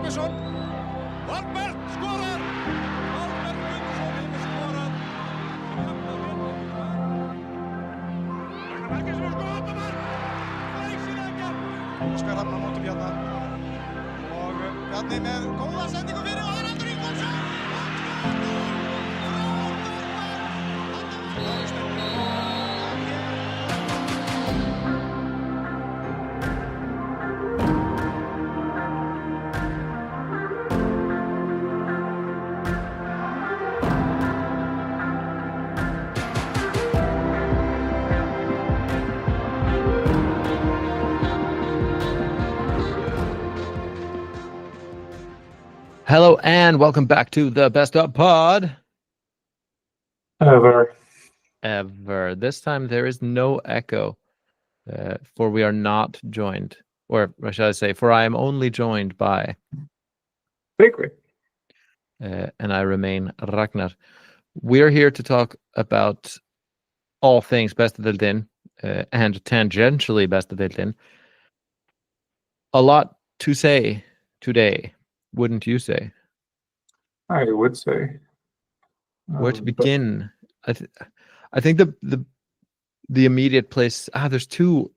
Árnason. Valbert skorar. Valbert Gunnarsson hefur skorað. Ragnar Bergjesson og skoðaðar. Glæsilega. Óskar Rafn á móti Bjarna. Og Bjarni með góða sendingu fyrir og það aftur Ingolfsson. Hello and welcome back to the Best Up Pod. Ever. This time there is no echo, for we are not joined, or shall I say, for I am only joined by Bigwig. and I remain Ragnar. We're here to talk about all things Besta Deildin and tangentially Besta Deildin. A lot to say today. Wouldn't you say? I would say. Where to begin? I think the immediate place. There's two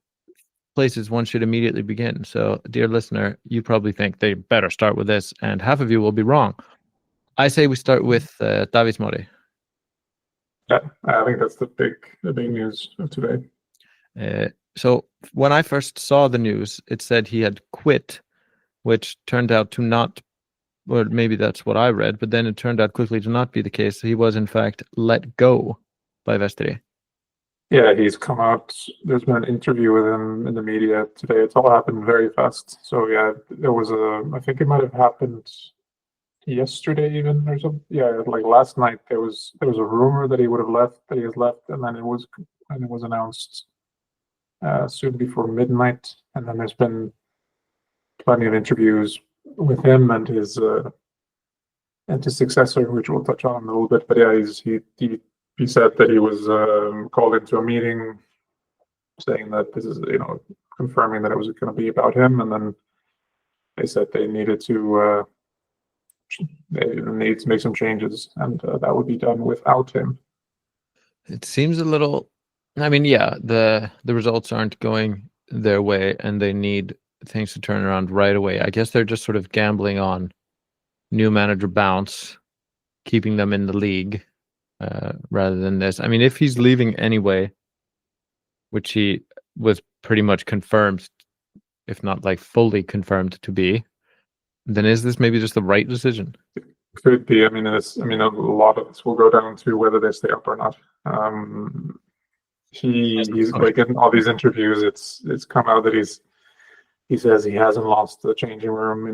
places one should immediately begin. So, dear listener, you probably think they better start with this, and half of you will be wrong. I say we start with David Mori. Yeah, I think that's the big news of today. So when I first saw the news, it said he had quit, which turned out to not, or maybe that's what I read, but then it turned out quickly to not be the case. He was, in fact, let go by Vestri. Yeah, he's come out. There's been an interview with him in the media today. It's all happened very fast. So, yeah, there was I think it might have happened yesterday even or something. Yeah, like last night there was a rumor that he would have left, that he has left, and then it was announced soon before midnight. And then there's been plenty of interviews with him and his successor, which we'll touch on in a little bit. But yeah, he said that he was called into a meeting, saying that this is confirming that it was going to be about him, and then they said they needed to make some changes, and that would be done without him. It seems a little. I mean, yeah, the results aren't going their way, and they need things to turn around right away. I guess they're just sort of gambling on new manager bounce, keeping them in the league, rather than this. I mean, if he's leaving anyway, which he was pretty much confirmed, if not like fully confirmed to be, then is this maybe just the right decision? Could be. I mean, a lot of this will go down to whether they stay up or not. He's like in all these interviews, it's come out that he says he hasn't lost the changing room.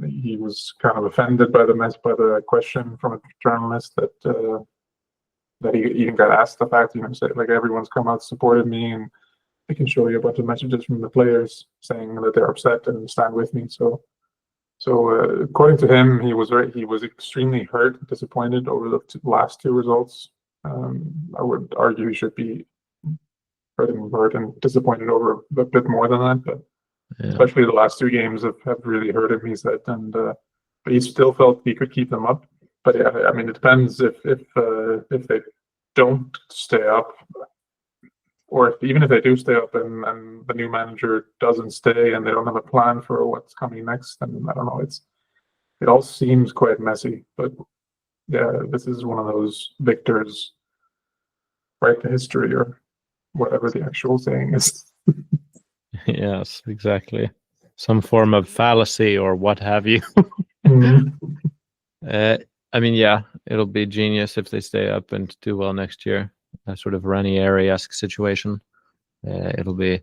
He was kind of offended by the question from a journalist that he even got asked the fact, said like everyone's come out supported me, and I can show you a bunch of messages from the players saying that they're upset and stand with me. So according to him, he was extremely hurt and disappointed over the last two results. I would argue he should be hurt and disappointed over a bit more than that, but yeah. Especially the last two games have really hurt him, he said, and but he still felt he could keep them up. But yeah, I mean, it depends if they don't stay up, or even if they do stay up and the new manager doesn't stay and they don't have a plan for what's coming next, then I don't know. It all seems quite messy, but yeah, this is one of those victors write the history, or whatever the actual saying is. Yes, exactly. Some form of fallacy or what have you. Mm-hmm. I mean, yeah, it'll be genius if they stay up and do well next year. A sort of Ranieri-esque situation. It'll be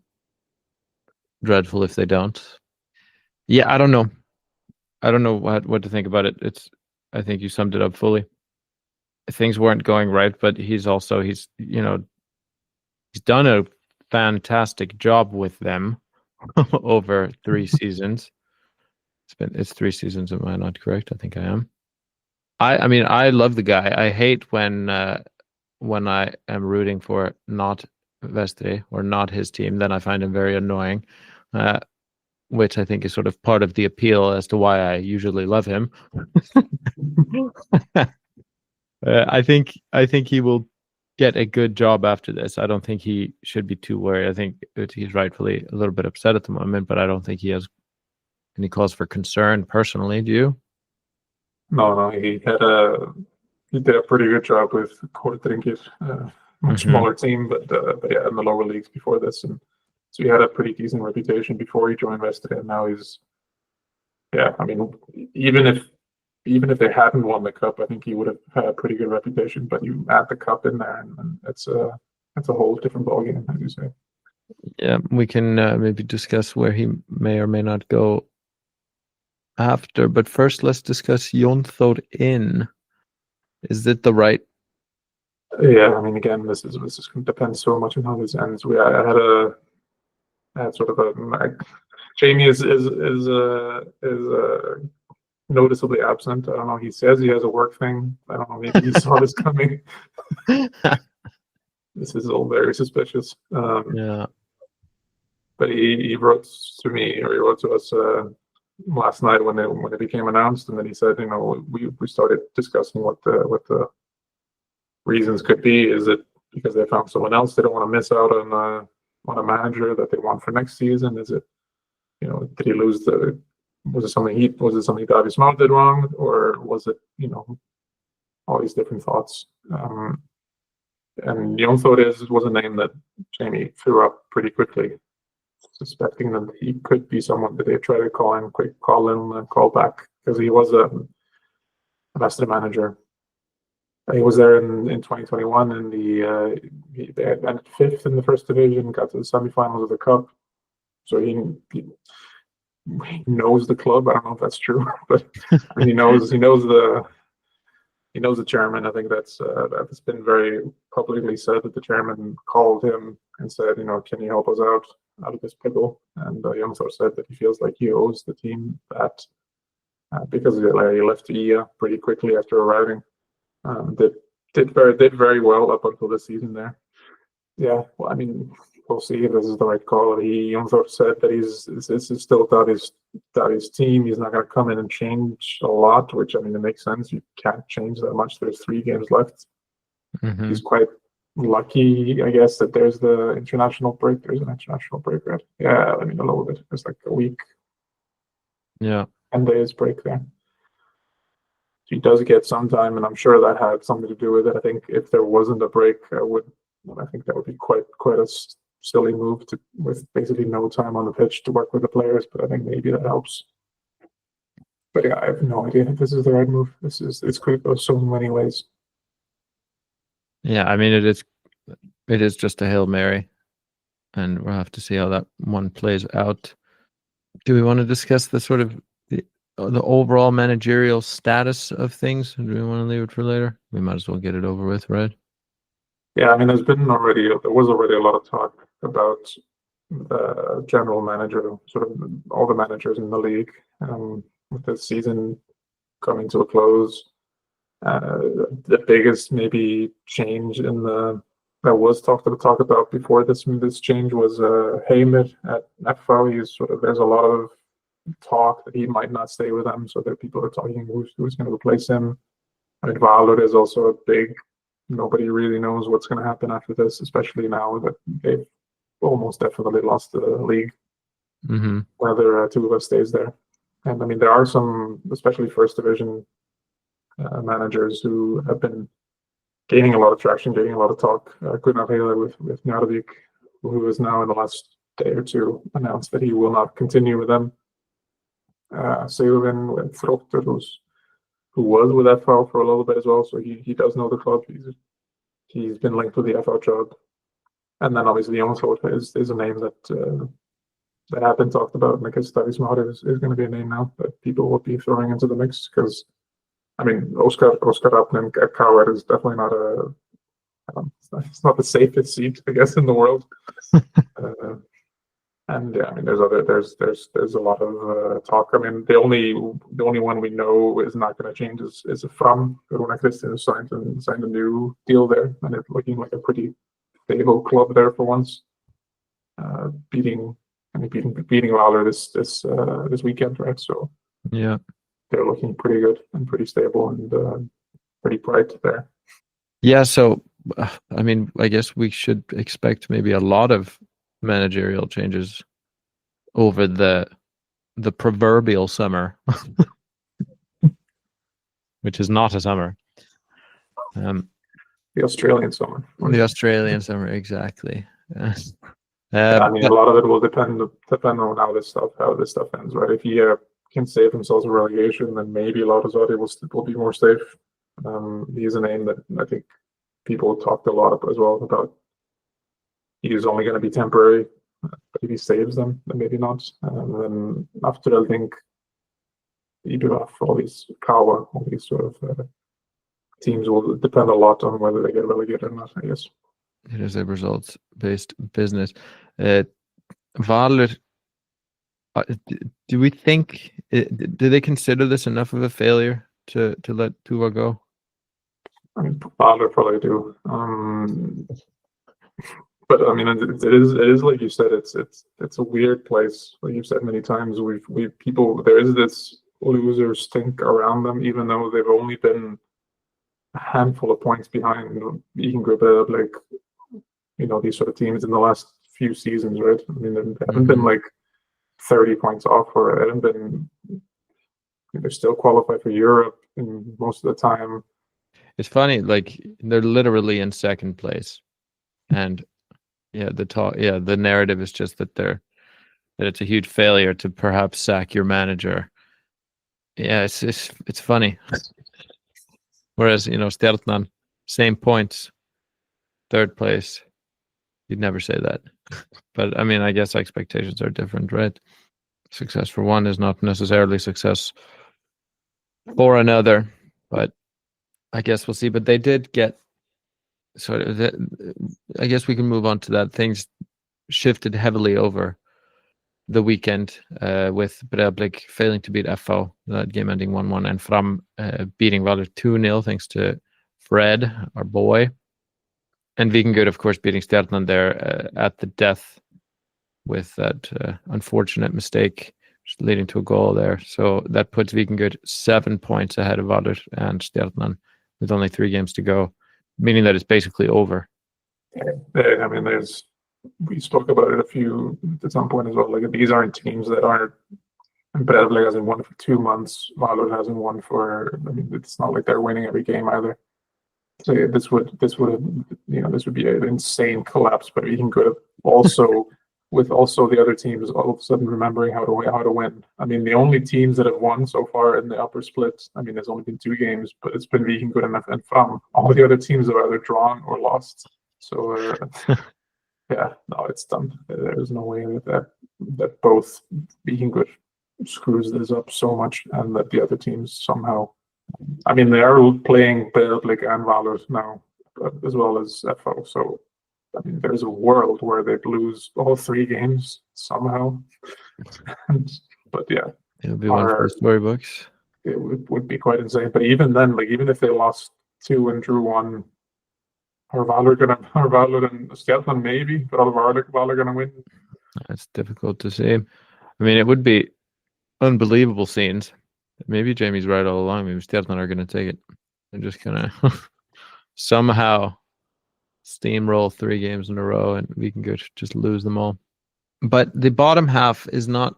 dreadful if they don't. Yeah, I don't know. I don't know what to think about it. I think you summed it up fully. Things weren't going right, but he's done a fantastic job with them over 3 seasons. It's 3 seasons. Am I not correct? I think I am. I mean, I love the guy. I hate when I am rooting for not Vestri or not his team. Then I find him very annoying. which I think is sort of part of the appeal as to why I usually love him. I think he will get a good job after this. I don't think he should be too worried. I think he's rightfully a little bit upset at the moment, but I don't think he has any cause for concern personally. Do you? No, he did a pretty good job with Kortrinker, much smaller team, but yeah, in the lower leagues before this, and so he had a pretty decent reputation before he joined Vestri, and now he's, yeah, I mean, even if they hadn't won the cup, I think he would have had a pretty good reputation. But you add the cup in there, and it's a whole different ballgame, as you say. Yeah, we can maybe discuss where he may or may not go after. But first, let's discuss Jonthor Inn. Is it the right? Yeah, I mean, again, this is going to depend so much on how this ends. I had sort of a Jamie is noticeably absent. I don't know. He says he has a work thing. I don't know. Maybe he saw this coming. This is all very suspicious. Yeah. But he wrote to me, or he wrote to us last night when it became announced, and then he said, we started discussing what the reasons could be. Is it because they found someone else they don't want to miss out on a manager that they want for next season? Is it, did he lose was it something Davi Smart did wrong, or was it, all these different thoughts? And Jonthor was a name that Jamie threw up pretty quickly, suspecting that he could be someone that they try to call back, because he was a Vestri manager. He was there in 2021, and they ended 5th in the first division, got to the semifinals of the cup. So he knows the club. I don't know if that's true, but he knows the chairman. I think that's been very publicly said, that the chairman called him and said, can you help us out of this pickle? And Jonthor said that he feels like he owes the team that, because he left IA pretty quickly after arriving. Did very well up until the season there. Yeah, well, I mean, we'll see if this is the right call. Jonthor said that this is still Davi's team. He's not going to come in and change a lot, which, I mean, it makes sense. You can't change that much. There's 3 games left. Mm-hmm. He's quite lucky, I guess, that there's the international break. There's an international break, right? Yeah, I mean, a little bit. It's like a week. Yeah. 10 days break there. He does get some time, and I'm sure that had something to do with it. I think if there wasn't a break, I think that would be quite a silly move with basically no time on the pitch to work with the players. But I think maybe that helps. But yeah, I have no idea if this is the right move. It's could go so many ways. Yeah, I mean, it is just a Hail Mary, and we'll have to see how that one plays out. Do we want to discuss the sort of the overall managerial status of things? Do we want to leave it for later? We might as well get it over with, right? Yeah, I mean, there was already a lot of talk about the general manager, sort of all the managers in the league, with the season coming to a close. The biggest maybe change that was talk about before this change was Heimir at FV. There's a lot of talk that he might not stay with them, so that people are talking who's going to replace him. I mean, Valur is also a big. Nobody really knows what's going to happen after this, especially now that they've almost definitely lost the league. Mm-hmm. Whether Tuva stays there, and I mean, there are some, especially first division managers who have been gaining a lot of traction, getting a lot of talk. Gunnar Heiler with Njarðvík, who has now in the last day or two announced that he will not continue with them. Sigurvin with Þróttur, who was with FV for a little bit as well, so he does know the club. He's been linked with the FV job, and then obviously Jonthor is a name that have been talked about, and I guess Davi Smart is going to be a name now that people will be throwing into the mix, because I mean, Oscar Rapnen at KR is definitely not it's not the safest seat, I guess, in the world. And yeah, I mean, there's a lot of talk. I mean, the only one we know is not going to change is Fram. Runa Kristin signed a new deal there, and it's looking like a pretty stable club there for once. Beating and beating Valor this weekend, right? So Yeah. they're looking pretty good and pretty stable and pretty bright there. Yeah, so I mean, I guess we should expect maybe a lot of managerial changes over the proverbial summer, which is not a summer. The Australian summer. The Australian summer, exactly. I mean, a lot of it will depend on how this stuff ends, right? If he can save themselves a relegation, then maybe Lauterzade will be more safe. He's a name that I think people talked a lot as well about. He's only going to be temporary. But if he saves them, then maybe not. And then after, I think IBF, all these Kawa, all these sort of teams will depend a lot on whether they get relegated or not, I guess. It is a results-based business. Valor, do we think, do they consider this enough of a failure to let Tuva go? I mean, Valor probably do. But I mean, it is like you said, it's a weird place. Like you've said many times, there is this loser stink around them, even though they've only been a handful of points behind Viking Group, like, these sort of teams in the last few seasons, right? I mean, they haven't been like 30 points off, or they haven't been. They're still qualified for Europe most of the time. It's funny, like they're literally in second place, and the narrative is just that it's a huge failure to perhaps sack your manager. Yeah, it's funny. Whereas Stjarnan, same points, third place. You'd never say that. But I mean, I guess expectations are different, right? Success for one is not necessarily success for another, but I guess we'll see. But they did get I guess we can move on to that. Things shifted heavily over the weekend with Breiðablik failing to beat FO, that game ending 1-1, and Fram beating Valur 2-0 thanks to Fred, our boy. And Víkingur, of course, beating Stjarnan there at the death with that unfortunate mistake, leading to a goal there. So that puts Víkingur 7 points ahead of Valur and Stjarnan with only 3 games to go, meaning that it's basically over. Yeah, I mean, we spoke about it at some point as well. Like, these aren't teams that aren't. Breiðablik hasn't won for 2 months. Valur hasn't won for. I mean, it's not like they're winning every game either. So yeah, this would be an insane collapse. But you can go also with the other teams all of a sudden remembering how to win. I mean, the only teams that have won so far in the upper split. I mean, there's only been 2 games, but it's been Víkingur and Fram. All the other teams have either drawn or lost. So. Yeah, no, it's done. There's no way that both Víkingur screws this up so much, and that the other teams somehow. I mean, they are playing Breiðablik and Valur now, as well as FO. So, I mean, there's a world where they lose all 3 games somehow. But yeah, it'll be one for storybooks. It would be quite insane. But even then, like, even if they lost 2 and drew 1. Are Valur and Stjarnan maybe, but are Valur gonna win? It's difficult to say. I mean, it would be unbelievable scenes. Maybe Jamie's right all along. Maybe Stjarnan are gonna take it. They're just gonna somehow steamroll 3 games in a row, and we can just lose them all. But the bottom half is not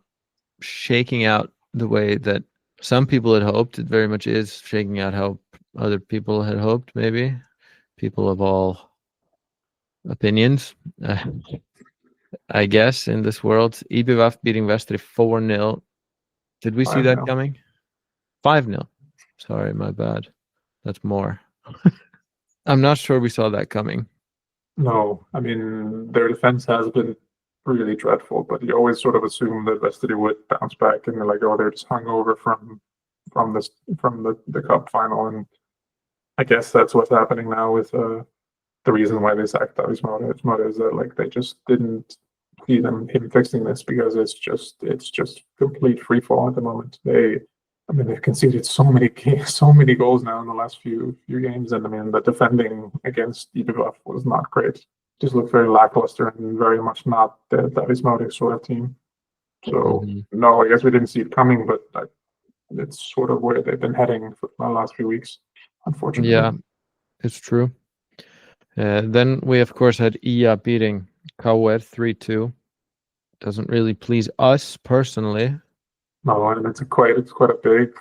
shaking out the way that some people had hoped. It very much is shaking out how other people had hoped, maybe. People of all opinions, I guess, in this world. IBF beating Vestri 4-0. Did we see that coming? 5-0. Sorry, my bad. That's more. I'm not sure we saw that coming. No, I mean, their defense has been really dreadful, but you always sort of assume that Vestri would bounce back, and they're like, oh, they're just hungover from the cup final, and I guess that's what's happening now with the reason why they sacked Davis Maurer is that, like, they just didn't see him fixing this, because it's just complete free fall at the moment. They've conceded so many goals now in the last few games, and I mean, the defending against IBF was not great. Just looked very lackluster and very much not the Davis Maurer sort of team. So no, I guess we didn't see it coming, but it's sort of where they've been heading for the last few weeks, unfortunately. Yeah, it's true. Then we of course had Ia beating KR 3-2. Doesn't really please us personally. No, and it's quite a big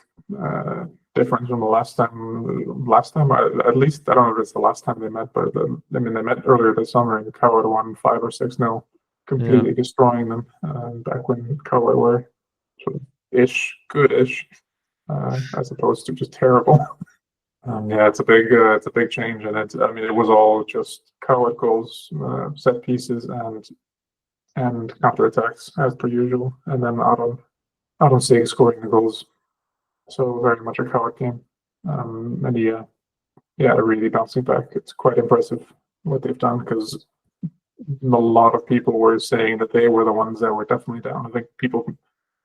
difference from the last time. Last time, at least I don't know if it's the last time they met, but they met earlier this summer, and KR won 5 or 6-0, completely destroying them. Back when KR were sort of good-ish, as opposed to just terrible. Yeah, it's a big change, and it was all just KR goals, set pieces, and counterattacks as per usual, and then Aron Sig scoring the goals. So very much a KR game. And really bouncing back. It's quite impressive what they've done, because a lot of people were saying that they were the ones that were definitely down. I think people,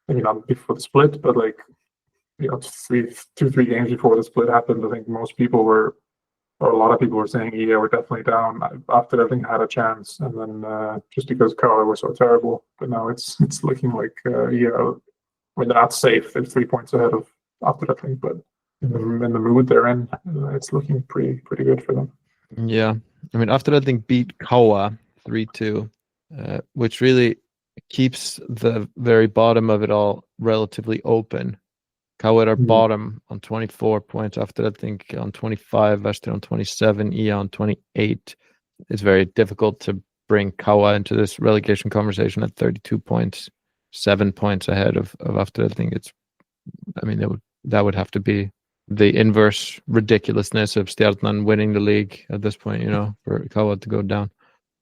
maybe not before the split, but 2-3 games before the split happened, I think most people were, or a lot of people were saying, yeah, we're definitely down after everything had a chance. And then just because KR were so terrible, but now it's looking like, they're not safe. They're 3 points ahead of after that thing, but in the mood they're in, it's looking pretty good for them. Yeah, I mean, after that thing beat KR 3-2, which really keeps the very bottom of it all relatively open. KR are bottom on 24 points. After that, I think on 25, Vestri on 27, Ia on 28. It's very difficult to bring KR into this relegation conversation at 32 points, 7 points ahead of after that thing. That would have to be the inverse ridiculousness of Stjarnan winning the league at this point, for KR to go down.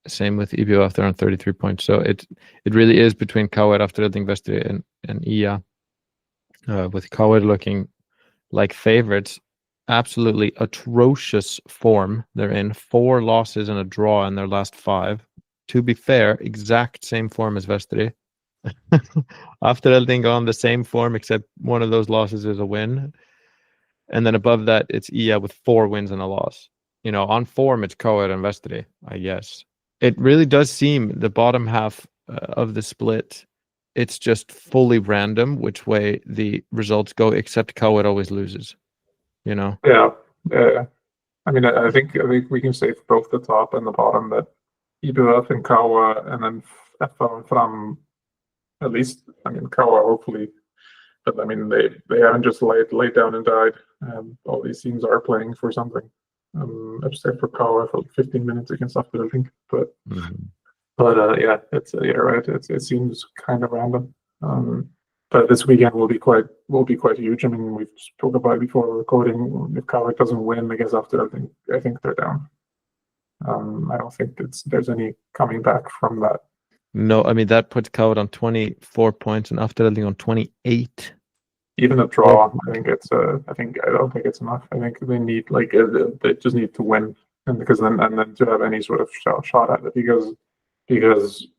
Same with IBO after on 33 points. So it really is between KR after that thing, Vestri and Ia. With KR looking like favorites, absolutely atrocious form. They're in 4 losses and a draw in their last 5. To be fair, exact same form as Vestri. After that thing on the same form, except one of those losses is a win. And then above that, it's Ia with 4 wins and a loss. On form, it's KR and Vestri, I guess. It really does seem the bottom half of the split, it's just fully random which way the results go, except KR always loses, Yeah. I think we can say for both the top and the bottom that IBF and KR, and then FH from at least, KR hopefully, but they haven't just laid down and died. All these teams are playing for something. Except for KR for 15 minutes against After, I think, but. It's right. It seems kind of random. But this weekend will be quite huge. We've spoken about it before recording. If KR doesn't win against After, I think they're down. I don't think there's any coming back from that. No, that puts KR on 24 points and After on 28. Even a draw, I don't think it's enough. I think they need they just need to win, and then to have any sort of shot at it, because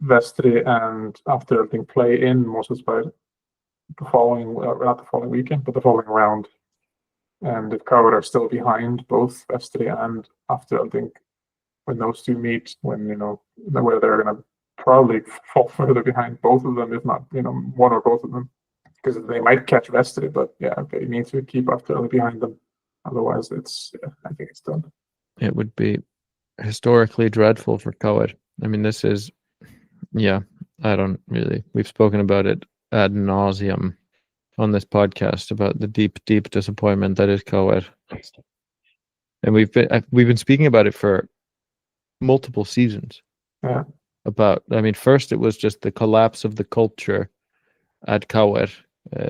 Vestri and After play in Moses by the following, not the following weekend, but the following round. And if KR are still behind both Vestri and After, when those two meet, where they're going to probably fall further behind both of them, if not one or both of them, because they might catch Vestri, but they need to keep After behind them. Otherwise, I think it's done. It would be historically dreadful for KR. This is, I don't really, we've spoken about it ad nauseum on this podcast about the deep, deep disappointment that is KR. And we've been speaking about it for multiple seasons. Yeah. First it was just the collapse of the culture at KR,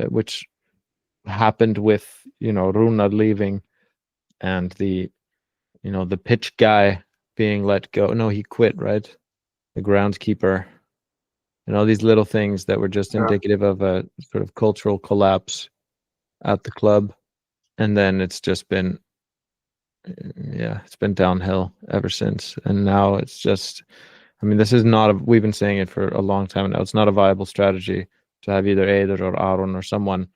which happened with, Runa leaving and the pitch guy being let go. No, he quit, right? The groundskeeper, and all these little things that were just indicative of a sort of cultural collapse at the club. And then it's just been, it's been downhill ever since. And now it's just, this is not, we've been saying it for a long time now, it's not a viable strategy to have either Eidur or Aron or someone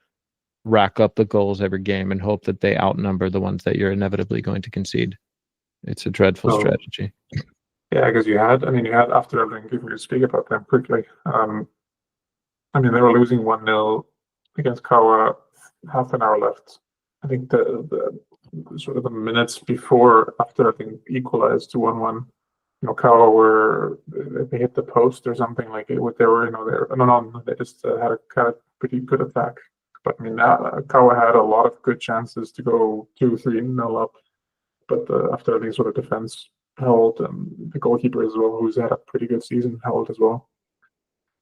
rack up the goals every game and hope that they outnumber the ones that you're inevitably going to concede. It's a dreadful strategy. Yeah, because you had After everything, if we speak about them quickly. I mean, they were losing 1-0 against Kawa, half an hour left. I think the sort of the minutes before, after I think equalized to 1-1. Kawa they hit the post or something like it. They were, they just had a pretty good attack. But I mean, Kawa had a lot of good chances to go 2-3-0 up. But after the sort of defense held, and the goalkeeper as well, who's had a pretty good season, held as well.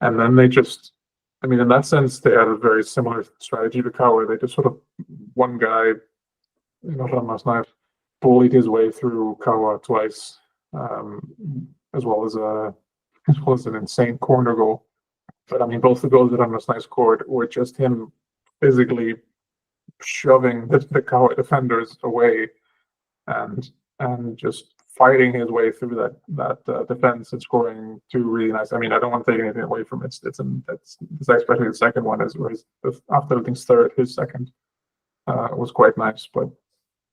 And then they just, I mean, in that sense, they had a very similar strategy to Kawa. They just sort of, one guy, last night, bullied his way through Kawa twice, as well as an insane corner goal. But I mean, both the goals that Ramsnai scored were just him physically shoving the Kawa defenders away and just fighting his way through that defense and scoring two really nice. I mean, I don't want to take anything away from it. It's especially the second one after his third, his second was quite nice. But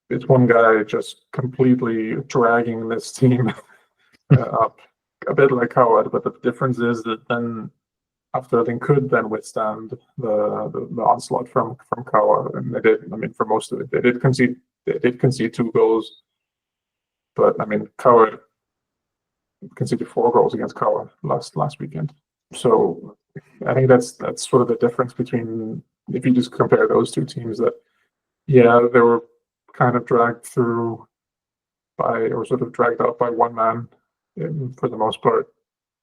it's one guy just completely dragging this team up, a bit like Howard. But the difference is that then Afterling could then withstand the onslaught from Kawa, and they did. I mean, for most of it, they did concede 2 goals, but I mean, Kawa conceded 4 goals against Kawa last weekend. So I think that's sort of the difference between, if you just compare those two teams, that they were kind of dragged through or sort of dragged out by one man for the most part.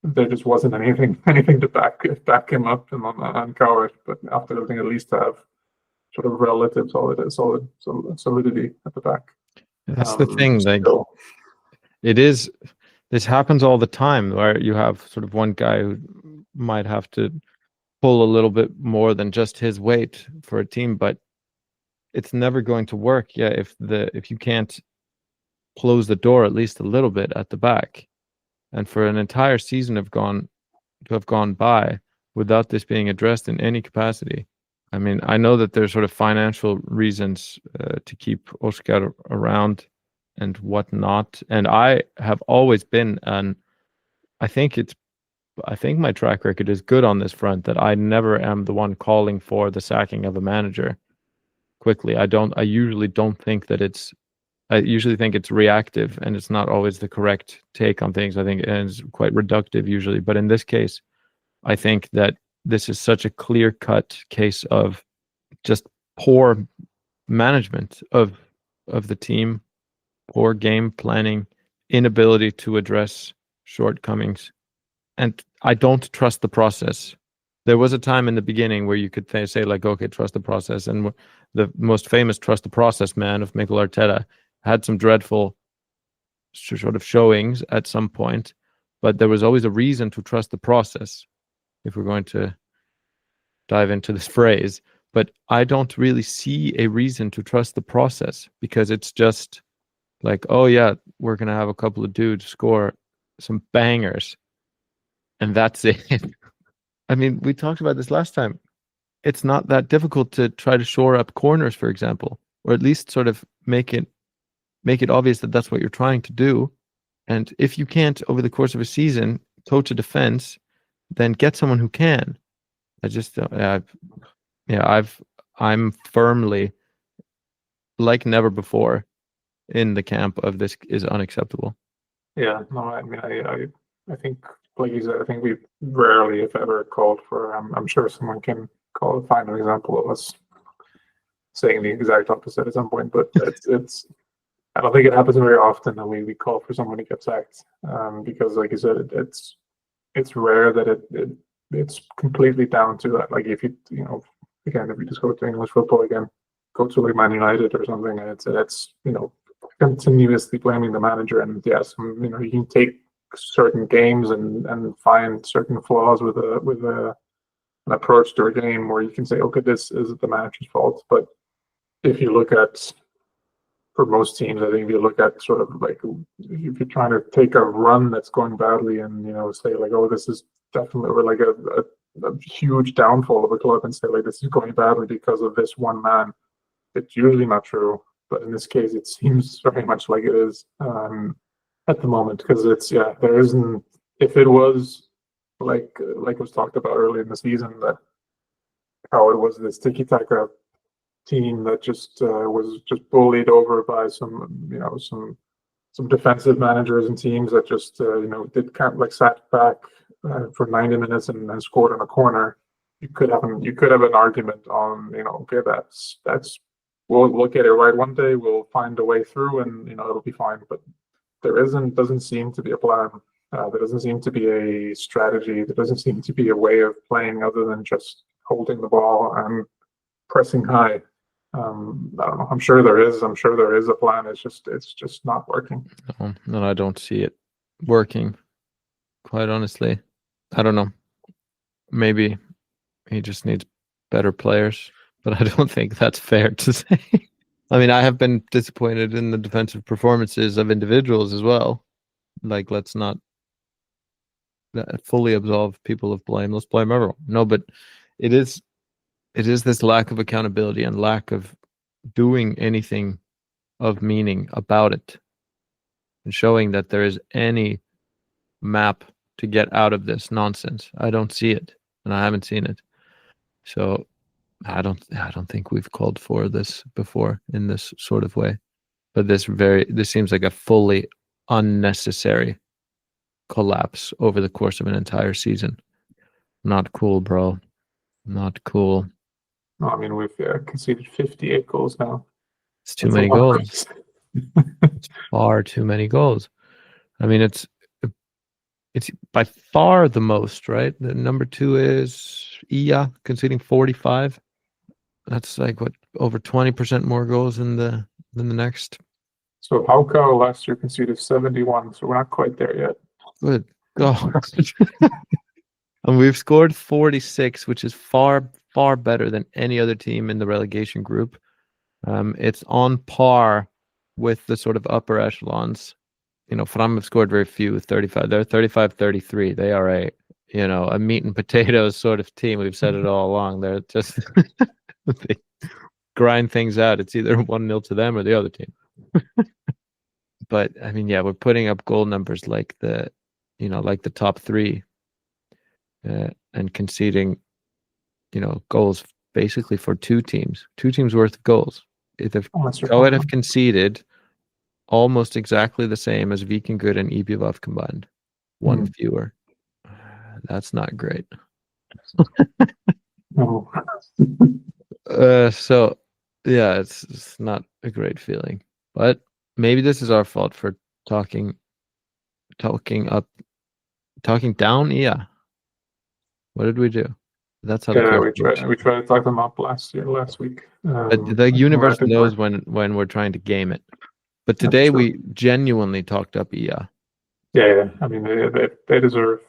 There just wasn't anything to back him up on Coward, but after everything, at least have sort of relative solidity at the back. That's the thing. Like, this happens all the time, where you have sort of one guy who might have to pull a little bit more than just his weight for a team, but it's never going to work. Yeah, if you can't close the door at least a little bit at the back. And for an entire season to have gone by without this being addressed in any capacity. I mean, I know that there's sort of financial reasons to keep Oscar around and whatnot. And I have always been I think my track record is good on this front, that I never am the one calling for the sacking of a manager quickly. I usually think it's reactive, and it's not always the correct take on things. I think it's quite reductive usually. But in this case, I think that this is such a clear-cut case of just poor management of the team, poor game planning, inability to address shortcomings. And I don't trust the process. There was a time in the beginning where you could say like, okay, trust the process. And the most famous trust the process man of Mikel Arteta had some dreadful sort of showings at some point, but there was always a reason to trust the process, if we're going to dive into this phrase. But I don't really see a reason to trust the process, because it's just like, oh yeah, we're going to have a couple of dudes score some bangers, and that's it. I mean, we talked about this last time. It's not that difficult to try to shore up corners, for example, or at least sort of make it obvious that that's what you're trying to do. And if you can't, over the course of a season, coach a defense, then get someone who can. I'm firmly, like never before, in the camp of this is unacceptable. Yeah, no, I mean, I think, like you said, I think we've rarely, if ever, called for. I'm sure someone can find an example of us saying the exact opposite at some point, but it's. I don't think it happens very often that we call for someone to get sacked, because, like you said, it's rare that it's completely down to that. Like if you just go to English football again, go to like Man United or something, and it's continuously blaming the manager. And yes, you can take certain games and find certain flaws with an approach to a game where you can say, okay, this is the manager's fault. But if you look at, for most teams, I think if you look at sort of like, if you're trying to take a run that's going badly and, say like, oh, this is definitely, or like a huge downfall of a club, and say like, this is going badly because of this one man, it's usually not true. But in this case, it seems very much like it is at the moment, because there isn't, if it was like was talked about early in the season, that how it was this tiki-taka team that just was just bullied over by some defensive managers and teams that just did kind of like sat back for 90 minutes and then scored on a corner. You could have an argument on okay, that's we'll get it right one day, we'll find a way through, and it'll be fine. But doesn't seem to be a plan. There doesn't seem to be a strategy. There doesn't seem to be a way of playing other than just holding the ball and pressing high. I don't know. I'm sure there is a plan. It's just not working. No, I don't see it working. Quite honestly, I don't know. Maybe he just needs better players, but I don't think that's fair to say. I mean, I have been disappointed in the defensive performances of individuals as well. Like, let's not fully absolve people of blame. Let's blame everyone. No, but it is this lack of accountability and lack of doing anything of meaning about it and showing that there is any map to get out of this nonsense. I don't see it, and I haven't seen it. So I don't think we've called for this before in this sort of way. But this seems like a fully unnecessary collapse over the course of an entire season. Not cool, bro. Not cool. No, I mean, we've conceded 58 goals now. It's too many goals. It's far too many goals. I mean, it's by far the most, right? The number 2 is Ia, conceding 45. That's like what, over 20% more goals than the next. So Haukau last year conceded 71, so we're not quite there yet. Good God. And we've scored 46, which is far, far better than any other team in the relegation group. It's on par with the sort of upper echelons. Fram have scored very few, 35. They're 35-33. They are a meat and potatoes sort of team. We've said it all along. They're just they grind things out. It's either 1-0 to them or the other team. But I mean, yeah, we're putting up goal numbers like the top 3, and conceding, goals basically for two teams worth of goals. If Coed have conceded almost exactly the same as Vikingur and Ibiov combined, one fewer. That's not great. No. So yeah, it's not a great feeling. But maybe this is our fault for talking down. Yeah. What did we do? That's how. Yeah, we tried to talk them up last week. The universe knows when we're trying to game it. But today we genuinely talked up Ia. Yeah. I mean, they deserve.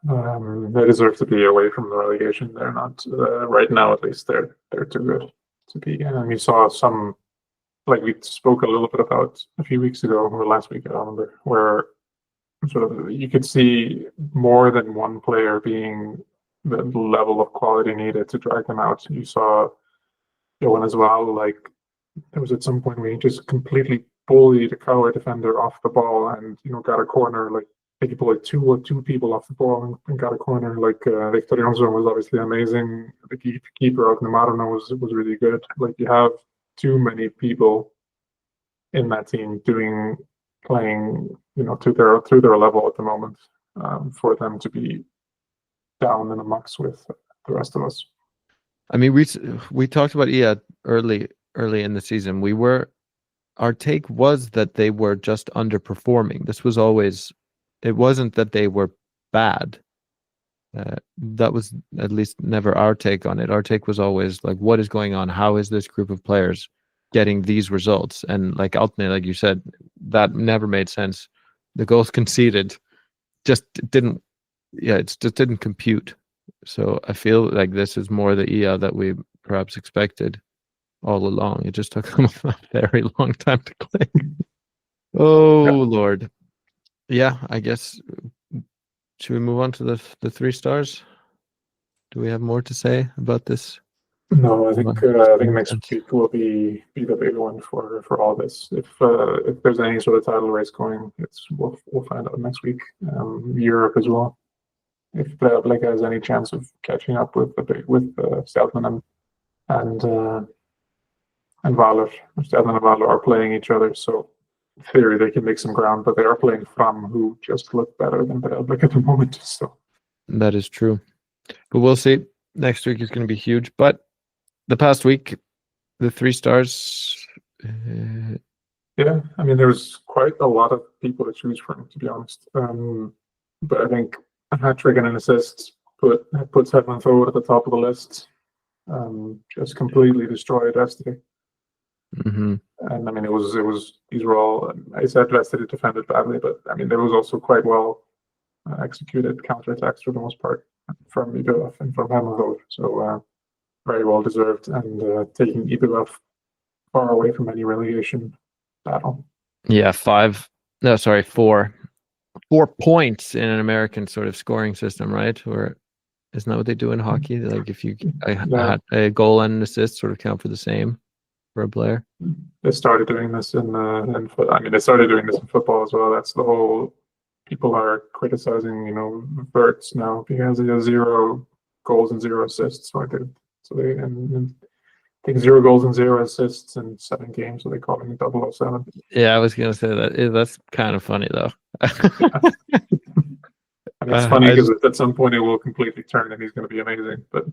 They deserve to be away from the relegation. They're not right now. At least they're too good to be. And we saw some, like we spoke a little bit about a few weeks ago or last week, I don't remember, where sort of you could see more than one player being the level of quality needed to drag them out. You saw Johan as well. Like there was at some point where he just completely bullied a Coed defender off the ball and got a corner. Like he pulled two people off the ball and got a corner. Like Victor Jonsson was obviously amazing. The keeper of Nemarno was really good. Like you have too many people in that team playing to their level at the moment for them to be down in the mucks with the rest of us. I mean, we talked about Ia early in the season. Our take was that they were just underperforming. This was always. It wasn't that they were bad. That was at least never our take on it. Our take was always like, what is going on? How is this group of players getting these results? And like ultimately, like you said, that never made sense. The goals conceded just didn't. Yeah, it just didn't compute. So I feel like this is more the Ia that we perhaps expected all along. It just took them a very long time to click. Oh yeah. Lord. Yeah, I guess. Should we move on to the 3 stars? Do we have more to say about this? No, I think next week will be the big one for all this. If there's any sort of title race going, we'll find out next week. Europe as well. if Breiðablik has any chance of catching up with Stjarnan and Valur. Stjarnan and Valur are playing each other, so in theory they can make some ground, but they are playing Fram, who just look better than Breiðablik at the moment. So That is true. But we'll see. Next week is going to be huge. But the past week, the 3 stars. yeah, I mean, there's quite a lot of people to choose from, to be honest. But I think a hat trick and an assist puts Hedman forward at the top of the list. Just completely destroyed Vestri. Mm-hmm. And I mean, it was these were all. I said Vestri defended badly, but I mean, there was also quite well executed counterattacks for the most part from Ibelov and from Hedman. So very well deserved, and taking Ibelov far away from any relegation battle. Yeah, 4 points in an American sort of scoring system, right? Or isn't that what they do in hockey? Like if you had a goal and an assist sort of count for the same for a player. They started doing this in they started doing this in football as well. That's the whole. People are criticizing, Verts now because he has 0 goals and 0 assists. So they take 0 goals and 0 assists in 7 games, so they call him 007. Yeah, I was gonna say that. That's kind of funny though. And it's funny because at some point it will completely turn and he's going to be amazing. But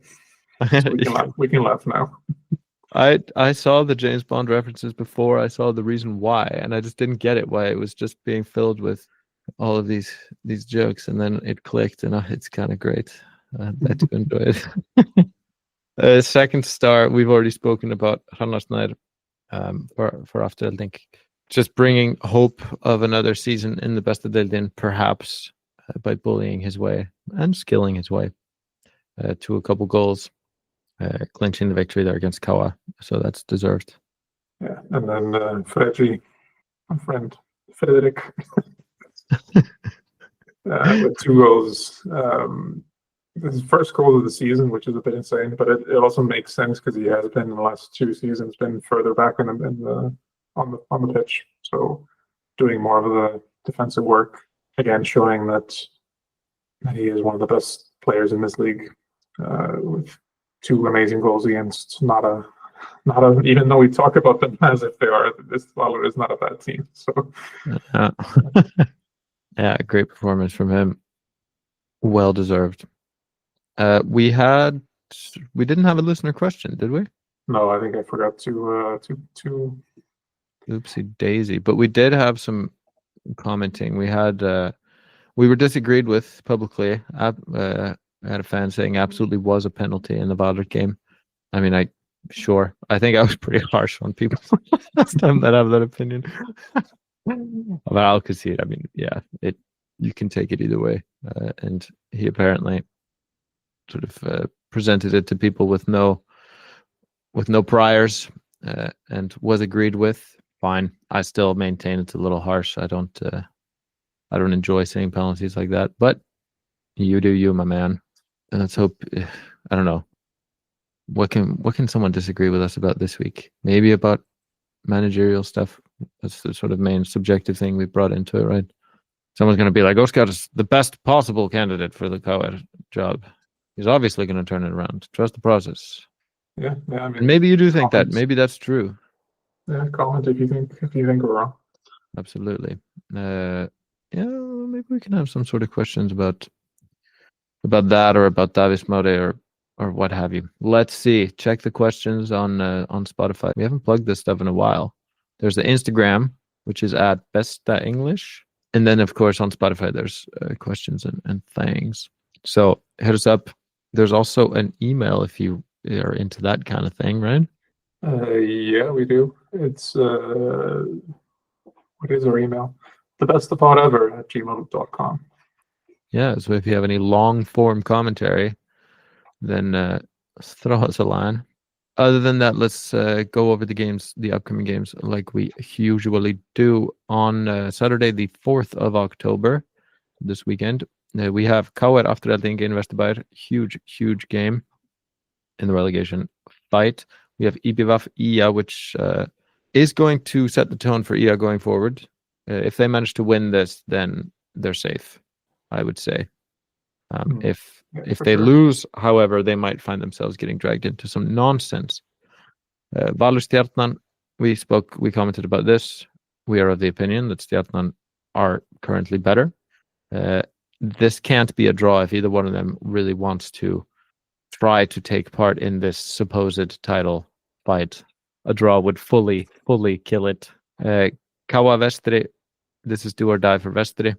we can laugh now. I saw the James Bond references before I saw the reason why, and I just didn't get it. Why it was just being filled with all of these jokes, and then it clicked, and it's kind of great. I do enjoy it. Second star, we've already spoken about Hrannarsnær for Afturelding. Just bringing hope of another season in the Besta Deildin, perhaps by bullying his way and skilling his way to a couple goals, clinching the victory there against Kawa. So that's deserved. Yeah, and then Fredri, my friend Frederick, with 2 goals. His first goal of the season, which is a bit insane, but it also makes sense because he has been in the last 2 seasons been further back on the pitch, so doing more of the defensive work again, showing that he is one of the best players in this league with 2 amazing goals against not a even though we talk about them as if they are, this Valur is not a bad team. So yeah, great performance from him. Well deserved. We didn't have a listener question, did we? No, I think I forgot to Oopsie daisy. But we did have some commenting. We were disagreed with publicly. I had a fan saying absolutely was a penalty in the Valur game. I mean, I think I was pretty harsh on people last time that have that opinion. But I'll concede. I mean, yeah, you can take it either way. And he apparently sort of presented it to people with no priors and was agreed with. Fine. I still maintain it's a little harsh. I don't enjoy seeing penalties like that. But you do you, my man. And let's hope. I don't know. What can someone disagree with us about this week? Maybe about managerial stuff. That's the sort of main subjective thing we brought into it, right? Someone's going to be like, Oscar is the best possible candidate for the Kauer job. He's obviously going to turn it around. Trust the process. Yeah. I mean, and maybe you do think that. Maybe that's true. Yeah, comment if you think we're wrong. Absolutely. Yeah, maybe we can have some sort of questions about that or about Davis Mode or what have you. Let's see. Check the questions on Spotify. We haven't plugged this stuff in a while. There's the Instagram, which is at Besta English. And then, of course, on Spotify, there's questions and things. So hit us up. There's also an email if you are into that kind of thing, right? Yeah, we do. It's what is our email? thebestapod@gmail.com. Yeah, so if you have any long form commentary, then throw us a line. Other than that, let's go over the upcoming games, like we usually do on Saturday, the 4th of October, this weekend. We have Kauer Afturelding in Vesturbær. Huge game in the relegation fight. We have IBVF IA, which is going to set the tone for IA going forward. If they manage to win this, then they're safe, I would say. If for they sure. lose, however, they might find themselves getting dragged into some nonsense. Valur Stjarnan, we commented about this. We are of the opinion that Stjarnan are currently better. This can't be a draw if either one of them really wants to try to take part in this supposed title fight. A draw would fully kill it. Kawa Vestri, this is do or die for Vestri.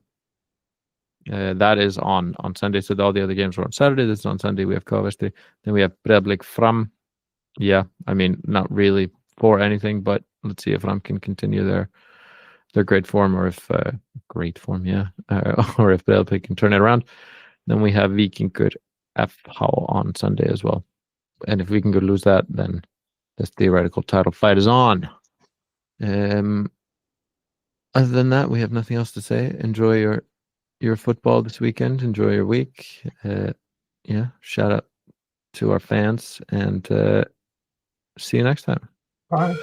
That is on Sunday. So all the other games are on Saturday. This is on Sunday. We have Kawa Vestri. Then we have Breiðablik Fram. Yeah, I mean, not really for anything, but let's see if Fram can continue their great form, or if great form, or if Breiðablik can turn it around. Then we have Víkingur FH on Sunday as well. And if we can go lose that, then this theoretical title fight is on. Other than that, we have nothing else to say. Enjoy your football this weekend. Enjoy your week. Shout out to our fans, and see you next time. Bye.